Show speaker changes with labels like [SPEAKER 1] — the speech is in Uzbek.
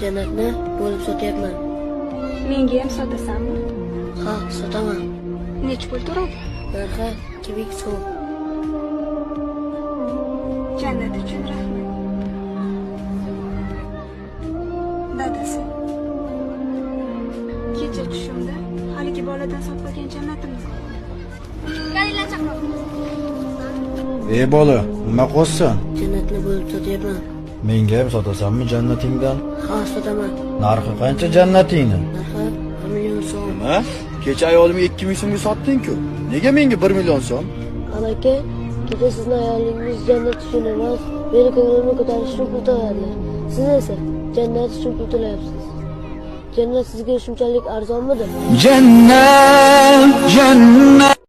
[SPEAKER 1] Jannatni bo'lib sotyapman.
[SPEAKER 2] Menga ham sotasanmi?
[SPEAKER 1] Ha, sotaman.
[SPEAKER 2] Nech pul turadi?
[SPEAKER 1] Narxi 2000 so'm.
[SPEAKER 2] Jannat uchun rahmat. Dadasi. Kecha tushimda haligi boladan sotgan jannatimni ko'rdim. Galila chaqmoq.
[SPEAKER 3] Ey bola, nima qilsan?
[SPEAKER 1] Jannatni bo'lib sotyapman.
[SPEAKER 3] Menga ham sotasanmi jannatingdan?
[SPEAKER 1] Ha, sotaman.
[SPEAKER 3] Narxi qancha jannatingni?
[SPEAKER 1] Narxi 1 million so'm.
[SPEAKER 3] Nima? Kecha ayolimga 2000 so'mga sotding-ku. Nega menga 1 million so'm?
[SPEAKER 1] Amaki, kecha sizni ayolingiz jannat uchun emas, meni ko'nglimni ko'tarish uchun pul to'ladilar. Siz esa jannat uchun pul to'layapsiz. Jannat sizga shunchalik arzonmidi?
[SPEAKER 4] Jannat